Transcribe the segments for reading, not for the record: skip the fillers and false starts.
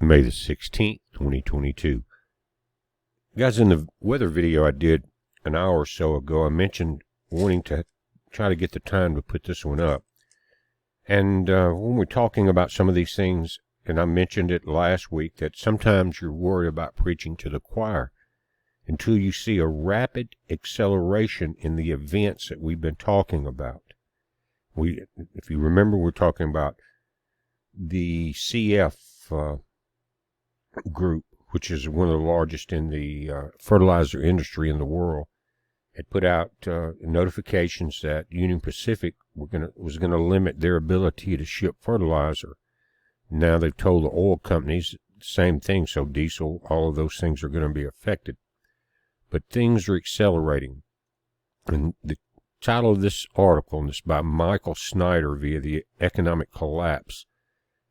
May the 16th, 2022. Guys, in the weather video I did an hour or so ago, I mentioned wanting to try to get the time to put this one up. And when we're talking about some of these things, and I mentioned it last week, that sometimes you're worried about preaching to the choir until you see a rapid acceleration in the events that we've been talking about. If you remember, we're talking about the CF group, which is one of the largest in the fertilizer industry in the world, had put out notifications that Union Pacific was going to limit their ability to ship fertilizer. Now they've told the oil companies the same thing, so diesel, all of those things are going to be affected. But things are accelerating. And the title of this article, and it's by Michael Snyder via the Economic Collapse,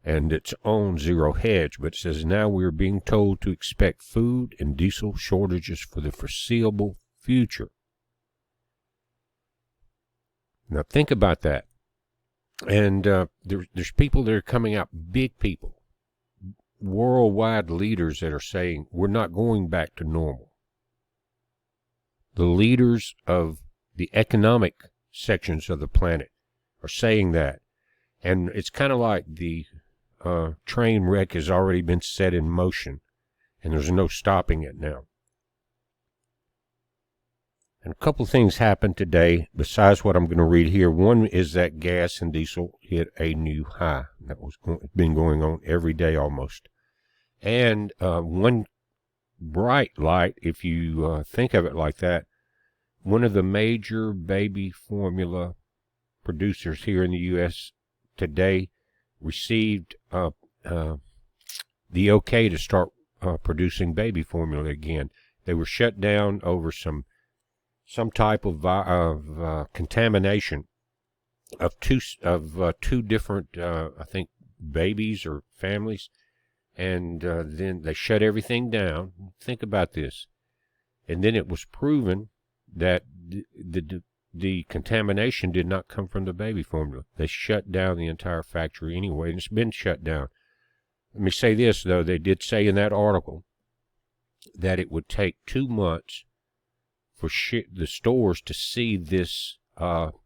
and it's on Zero Hedge, but it says, now we are being told to expect food and diesel shortages for the foreseeable future. Now think about that. And there's people that are coming out, big people, worldwide leaders that are saying, we're not going back to normal. The leaders of the economic sections of the planet are saying that. And it's kind of like the train wreck has already been set in motion, and there's no stopping it now. And a couple of things happened today besides what I'm going to read here. One is that gas and diesel hit a new high. That was been going on every day almost. And one bright light, if you think of it like that, one of the major baby formula producers here in the U.S. today received the okay to start producing baby formula again. They were shut down over some type of contamination of two different I think babies or families, and then they shut everything down. Think about this, and then it was proven that the contamination did not come from the baby formula. They shut down the entire factory anyway, and it's been shut down. Let me say this, though. They did say in that article that it would take 2 months for the stores to see this uptick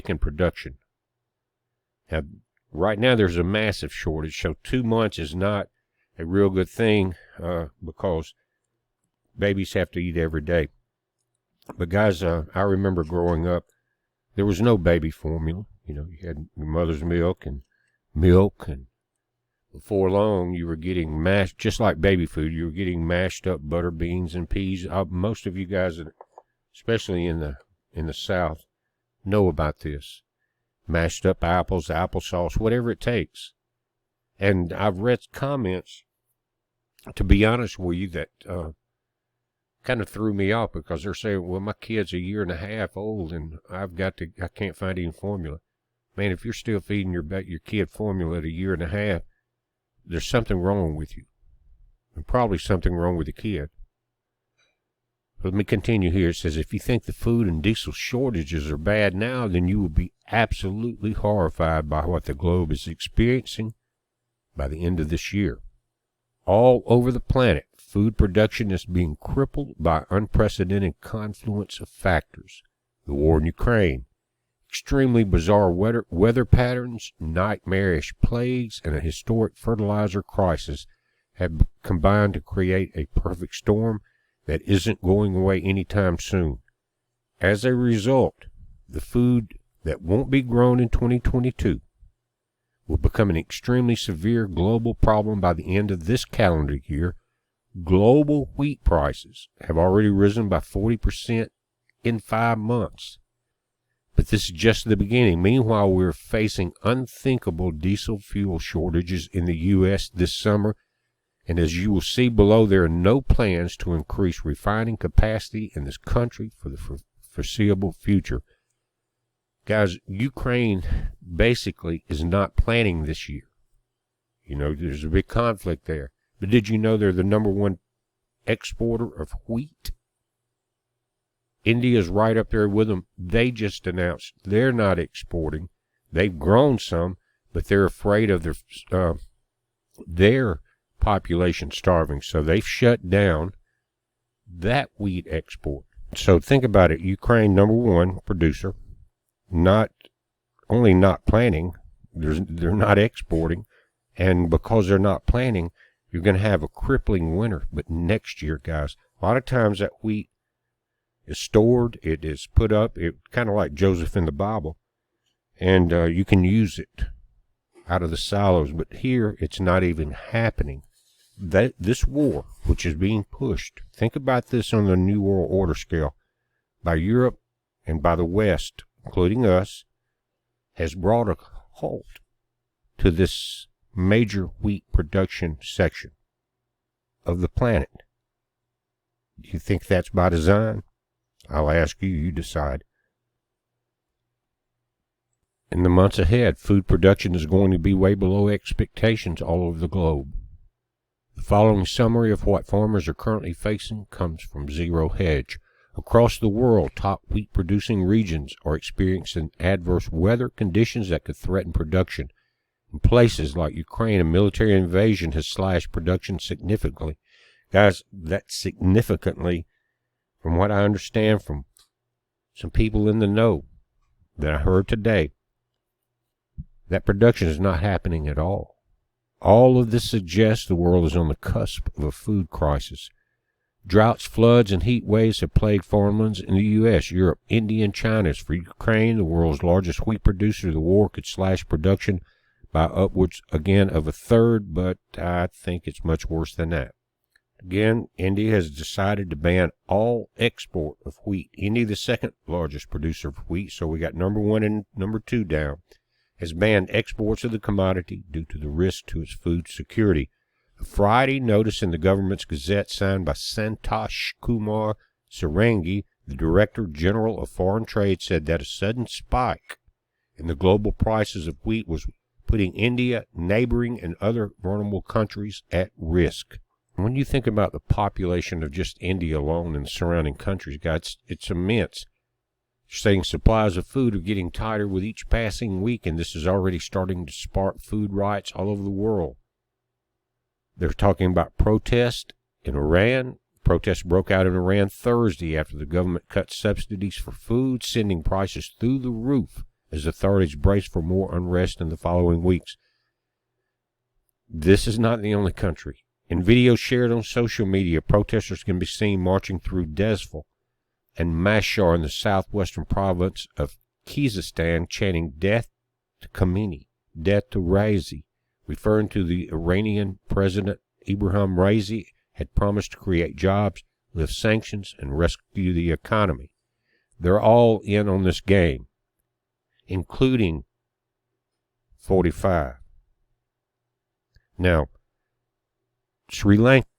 in production. Now, right now there's a massive shortage, so 2 months is not a real good thing because babies have to eat every day. But guys, I remember growing up, there was no baby formula. You know, you had your mother's milk, and before long you were getting mashed, just like baby food, you were getting mashed up butter, beans, and peas. Most of you guys, especially in the South, know about this. Mashed up apples, applesauce, whatever it takes. And I've read comments, to be honest with you, that kind of threw me off, because they're saying, well, my kid's 1.5 years old and I can't find any formula. Man, if you're still feeding your kid formula at 1.5 years, there's something wrong with you. And probably something wrong with the kid. But let me continue here. It says, if you think the food and diesel shortages are bad now, then you will be absolutely horrified by what the globe is experiencing by the end of this year. All over the planet, food production is being crippled by unprecedented confluence of factors. The war in Ukraine, extremely bizarre weather patterns, nightmarish plagues, and a historic fertilizer crisis have combined to create a perfect storm that isn't going away anytime soon. As a result, the food that won't be grown in 2022 will become an extremely severe global problem by the end of this calendar year. Global wheat prices have already risen by 40% in 5 months. But this is just the beginning. Meanwhile, we're facing unthinkable diesel fuel shortages in the U.S. this summer. And as you will see below, there are no plans to increase refining capacity in this country for the foreseeable future. Guys, Ukraine basically is not planning this year. You know, there's a big conflict there. But did you know they're the #1 exporter of wheat? India's right up there with them. They just announced they're not exporting. They've grown some, but they're afraid of their their population starving, so they've shut down that wheat export. So think about it. Ukraine, number one producer, not only not planting, they're not exporting, and because they're not planting, you're going to have a crippling winter. But next year, guys, a lot of times that wheat is stored, it is put up, it kind of like Joseph in the Bible, and you can use it out of the silos. But here, it's not even happening. This war, which is being pushed, think about this on the New World Order scale, by Europe and by the West, including us, has brought a halt to this major wheat production section of the planet. Do you think that's by design? I'll ask you, you decide. In the months ahead, food production is going to be way below expectations all over the globe. The following summary of what farmers are currently facing comes from Zero Hedge. Across the world, top wheat-producing regions are experiencing adverse weather conditions that could threaten production. In places like Ukraine, a military invasion has slashed production significantly. Guys, that's significantly, from what I understand from some people in the know that I heard today, that production is not happening at all. All of this suggests the world is on the cusp of a food crisis. Droughts, floods, and heat waves have plagued farmlands in the U.S., Europe, India, and China. As for Ukraine, the world's largest wheat producer, the war could slash production by upwards, again, of a third, but I think it's much worse than that. Again, India has decided to ban all export of wheat. India, the second largest producer of wheat, so we got number one and number two down, has banned exports of the commodity due to the risk to its food security. A Friday notice in the government's gazette signed by Santosh Kumar Sarangi, the Director General of Foreign Trade, said that a sudden spike in the global prices of wheat was putting India, neighboring, and other vulnerable countries at risk. When you think about the population of just India alone and the surrounding countries, guys, it's immense. They're saying supplies of food are getting tighter with each passing week, and this is already starting to spark food riots all over the world. They're talking about protests in Iran. Protests broke out in Iran Thursday after the government cut subsidies for food, sending prices through the roof as authorities brace for more unrest in the following weeks. This is not the only country. In videos shared on social media, protesters can be seen marching through Desval and Mashhar in the southwestern province of Khuzestan, chanting "Death to Khomeini, death to Raisi," referring to the Iranian President Ibrahim Raisi had promised to create jobs, lift sanctions, and rescue the economy. They're all in on this game, including 45. Now,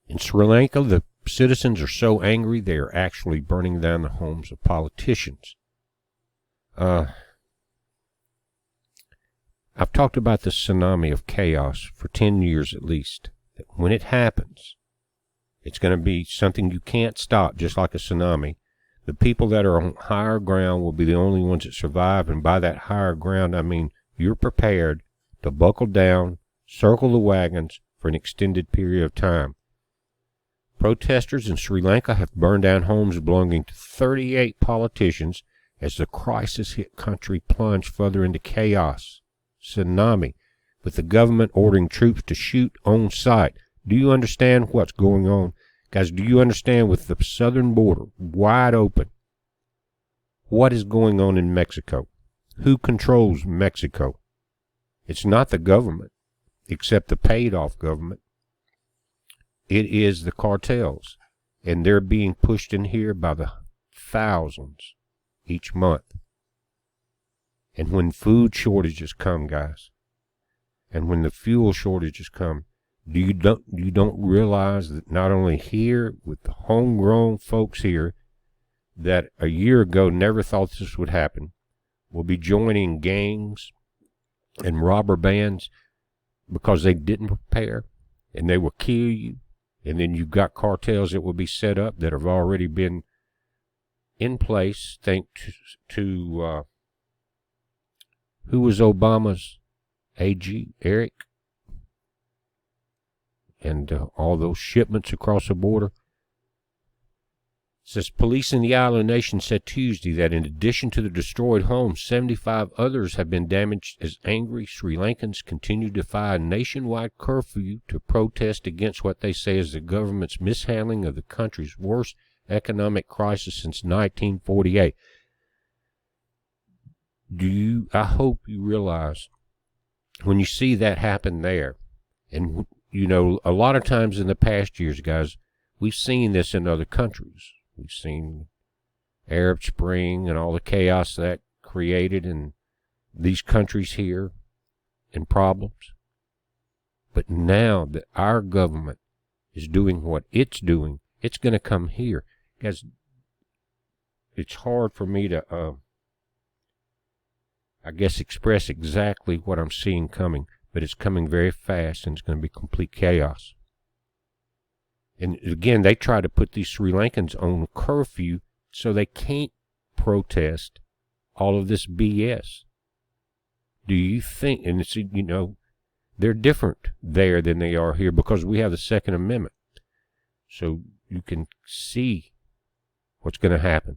in Sri Lanka, the citizens are so angry they are actually burning down the homes of politicians. I've talked about this tsunami of chaos for 10 years at least. That when it happens, it's going to be something you can't stop, just like a tsunami. The people that are on higher ground will be the only ones that survive, and by that higher ground, I mean you're prepared to buckle down, circle the wagons for an extended period of time. Protesters in Sri Lanka have burned down homes belonging to 38 politicians as the crisis-hit country plunged further into chaos. Tsunami, with the government ordering troops to shoot on sight. Do you understand what's going on? Guys, do you understand with the southern border wide open, what is going on in Mexico? Who controls Mexico? It's not the government, except the paid-off government. It is the cartels, and they're being pushed in here by the thousands each month. And when food shortages come, guys, and when the fuel shortages come, you don't realize that not only here with the homegrown folks here that a year ago never thought this would happen, will be joining gangs and robber bands because they didn't prepare, and they will kill you. And then you've got cartels that will be set up that have already been in place. Think to who was Obama's AG? Eric? and all those shipments across the border. It says police in the island nation said Tuesday that in addition to the destroyed homes, 75 others have been damaged as angry Sri Lankans continue to defy a nationwide curfew to protest against what they say is the government's mishandling of the country's worst economic crisis since 1948. I hope you realize when you see that happen there, and you know, a lot of times in the past years, guys, we've seen this in other countries. We've seen Arab Spring and all the chaos that created in these countries here and problems. But now that our government is doing what it's doing, it's going to come here. Guys, it's hard for me to, I guess, express exactly what I'm seeing coming, but it's coming very fast and it's going to be complete chaos. And again, they try to put these Sri Lankans on a curfew so they can't protest all of this BS. Do you think, and it's, you know, they're different there than they are here because we have the Second Amendment. So you can see what's going to happen.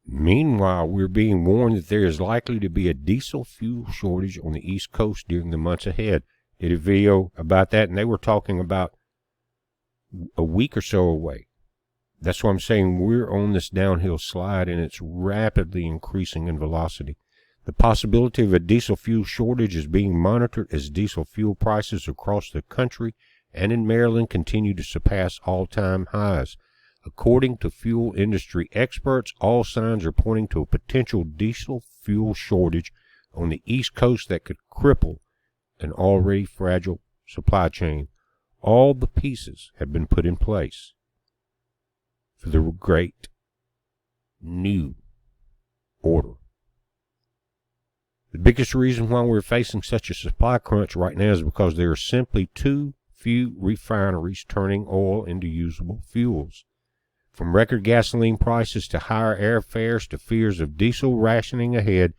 Meanwhile, we're being warned that there is likely to be a diesel fuel shortage on the East Coast during the months ahead. Did a video about that, and they were talking about a week or so away. That's why I'm saying we're on this downhill slide, and it's rapidly increasing in velocity. The possibility of a diesel fuel shortage is being monitored as diesel fuel prices across the country and in Maryland continue to surpass all-time highs. According to fuel industry experts, all signs are pointing to a potential diesel fuel shortage on the East Coast that could cripple an already fragile supply chain. All the pieces have been put in place for the great new order. The biggest reason why we're facing such a supply crunch right now is because there are simply too few refineries turning oil into usable fuels. From record gasoline prices to higher airfares to fears of diesel rationing ahead,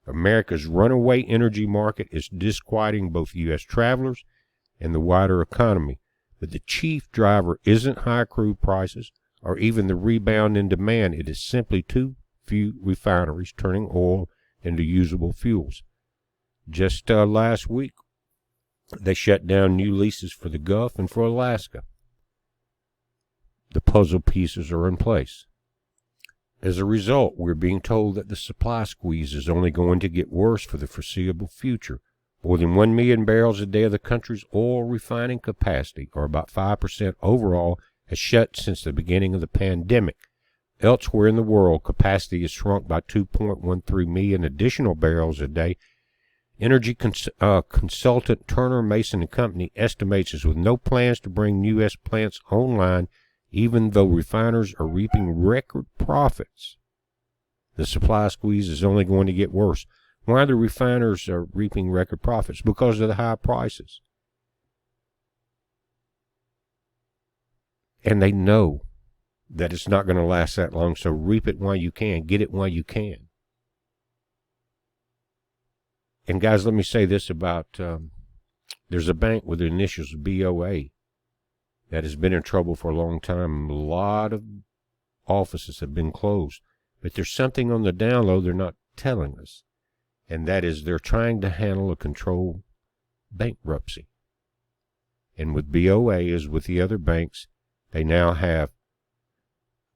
America's runaway energy market is disquieting both U.S. travelers and the wider economy. But the chief driver isn't high crude prices or even the rebound in demand. It is simply too few refineries turning oil into usable fuels. Just last week, they shut down new leases for the Gulf and for Alaska. The puzzle pieces are in place. As a result, we're being told that the supply squeeze is only going to get worse for the foreseeable future. More than 1 million barrels a day of the country's oil refining capacity, or about 5% overall, has shut since the beginning of the pandemic. Elsewhere in the world, capacity has shrunk by 2.13 million additional barrels a day. Energy consultant Turner Mason and Company estimates is with no plans to bring U.S. plants online, even though refiners are reaping record profits. The supply squeeze is only going to get worse. Why the refiners are reaping record profits? Because of the high prices. And they know that it's not going to last that long, so reap it while you can. Get it while you can. And guys, let me say this about, there's a bank with the initials BOA that has been in trouble for a long time. A lot of offices have been closed. But there's something on the down low they're not telling us. And that is they're trying to handle a controlled bankruptcy. And with BOA, as with the other banks, they now have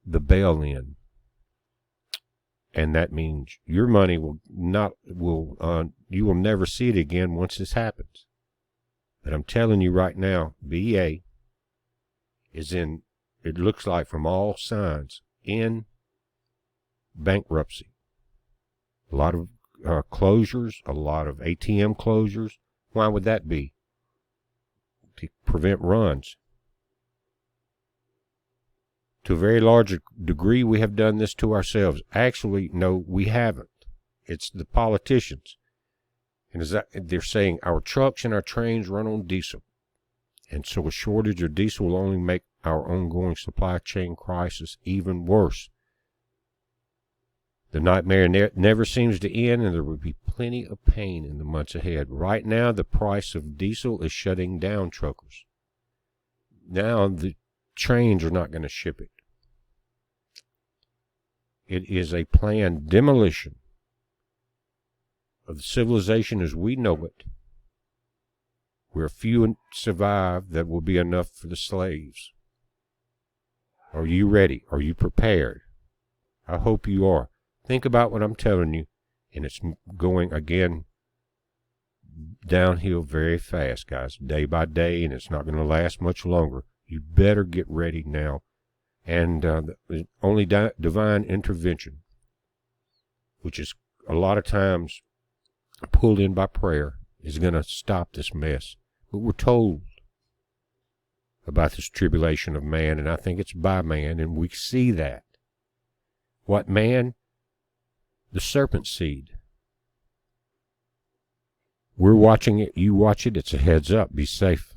the bail-in. And that means your money you will never see it again once this happens. But I'm telling you right now, BA is in, it looks like from all signs, in bankruptcy. A lot of closures, a lot of ATM closures. Why would that be? To prevent runs. To a very large degree, we have done this to ourselves. Actually, no, we haven't. It's the politicians. And they're saying our trucks and our trains run on diesel. And so a shortage of diesel will only make our ongoing supply chain crisis even worse. The nightmare never seems to end, and there will be plenty of pain in the months ahead. Right now, the price of diesel is shutting down truckers. Now, the trains are not going to ship it. It is a planned demolition of the civilization as we know it, where few survive that will be enough for the slaves. Are you ready? Are you prepared? I hope you are. Think about what I'm telling you, and it's going, again, downhill very fast, guys, day by day, and it's not going to last much longer. You better get ready now. And only divine intervention, which is a lot of times pulled in by prayer, is going to stop this mess. But we're told about this tribulation of man, and I think it's by man, and we see that. What man? The serpent seed. We're watching it. You watch it. It's a heads up. Be safe.